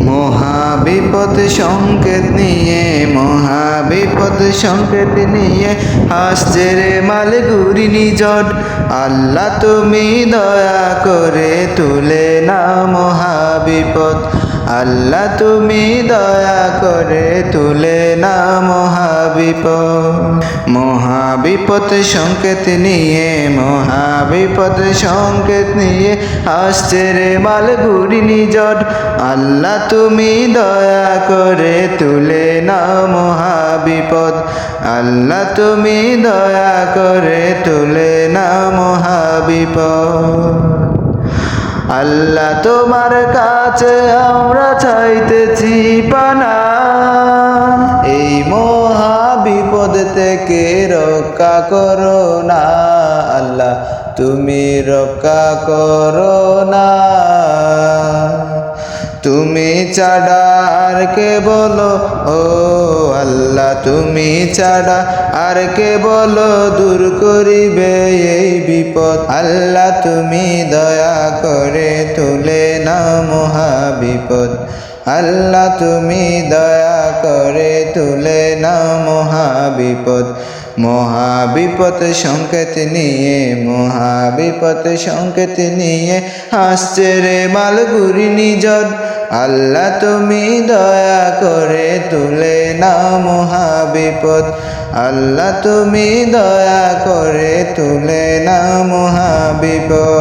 মহাবিপদ সংকেত নিয়ে, মহাবিপদ সংকেত নিয়ে হাসছে রে মালগুড়ি নিজট। আল্লাহ তুমি দয়া করে তুলে নাও মহাবিপদ, আল্লাহ তুমি দয়া করে তুলে নাও মহাবিপদ। মহাবিপদ সংকেত নিয়ে, মহাবিপদ সংকেত নিয়ে আসছে রে মালগুড়ি নিজট। আল্লাহ তুমি দয়া করে তুলে নাও মহাবিপদ, আল্লাহ তুমি দয়া করে তুলে নাও মহাবিপদ। আল্লাহ তোমার কাছে আমরা চাইতেছি পানা, এই মহাবিপদ থেকে রক্ষা করো না। আল্লাহ তুমি রক্ষা করো না। তুমি ছাড়া আর কে বলো, ও আল্লাহ তুমি ছাড়া আর কে বলো দূর করিবে এই বিপদ। আল্লাহ তুমি দয়া করে তুলে নাও মহাবিপদ, আল্লাহ তুমি দয়া করে তুলে নাও মহাবিপদ। মহাবিপদ সংকেত নিয়ে, মহাবিপদ সংকেত নিয়ে হাসছে রে মালগুড়ি নিজট। আল্লাহ তুমি দয়া করে তুলে নাও মহাবিপদ, আল্লাহ তুমি দয়া করে তুলে নাও মহাবিপদ।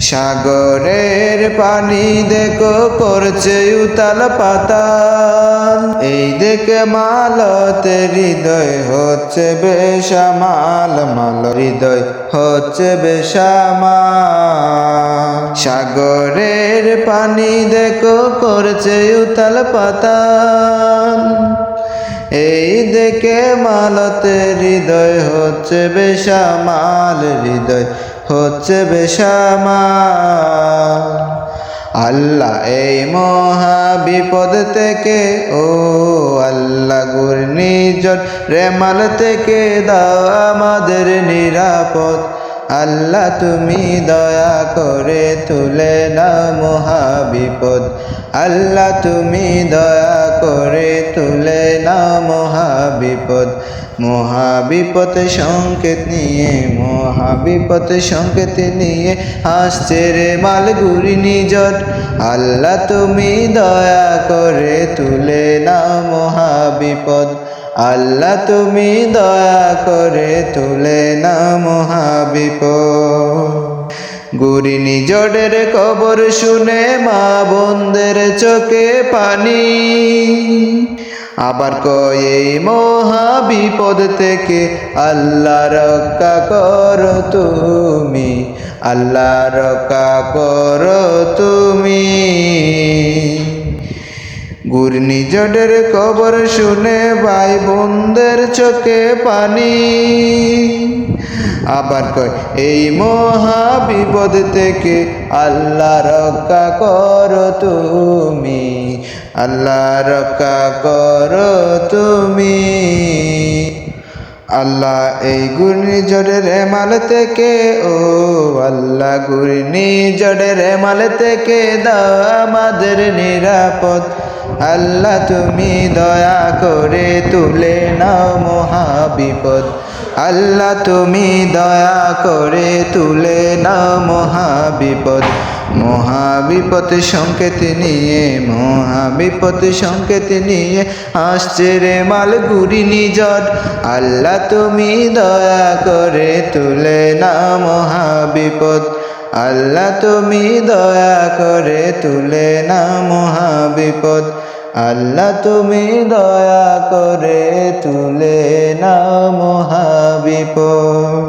সাগরের পানি দেখো করছে উতাল পাতাল, এই দেখে মালতে হৃদয় হচ্ছে বেসামাল, মাল হৃদয় হচ্ছে বেসামাল। সাগরের পানি দেখো করছে উতাল পাতাল, এই দেখে মালতে হৃদয় হচ্ছে বেসামাল, হৃদয় হচ্ছে বেসামাল। আল্লাহ এই মহাবিপদ থেকে, ও আল্লাহ ঘূর্ণিঝড় রেমাল থেকে দাও আমাদের নিরাপদ। আল্লাহ তুমি দয়া করে তুলে নাও মহাবিপদ, আল্লাহ তুমি দয়া করে তুলে নাও মহাবিপদ। মহাবিপদ সংকেত নিয়ে, মহাবিপদ সংকেত নিয়ে আসছে রে মালগুড়ি নিজট। আল্লাহ তুমি দয়া করে তুলে নাও মহাবিপদ, আল্লাহ তুমি দয়া করে তুলে নাও মহাবিপদ। গুড়ি নিজটের খবর শুনে মা বোনদের চোখে পানি, আবার কয় এই মহাবিপদ থেকে আল্লাহ রক্ষা করো তুমি, আল্লাহ রক্ষা করো তুমি। ঘূর্ণিঝড়ের খবর শুনে ভাই বোনদের চোখে পানি, আবার কয় এই মহাবিপদ থেকে আল্লাহ রক্ষা করো তুমি, আল্লাহ রক্ষা করো তুমি। আল্লাহ এই ঘূর্ণিঝড়ের রেমাল থেকে, ও আল্লাহ ঘূর্ণিঝড়ের রেমাল থেকে দাও আমাদের নিরাপদ। আল্লাহ তুমি দয়া করে তুলে নাও মহাবিপদ, আল্লাহ তুমি দয়া করে তুলে নাও মহাবিপদ। মহাবিপদ সংকেত নিয়ে, মহাবিপদ সংকেত নিয়ে আসছে রে মালগুড়ি নিজট। আল্লাহ তুমি দয়া করে তুলে নাও মহাবিপদ, আল্লাহ তুমি দয়া করে তুলে নাও মহাবিপদ, আল্লাহ তুমি দয়া করে তুলে নাও মহাবিপদ।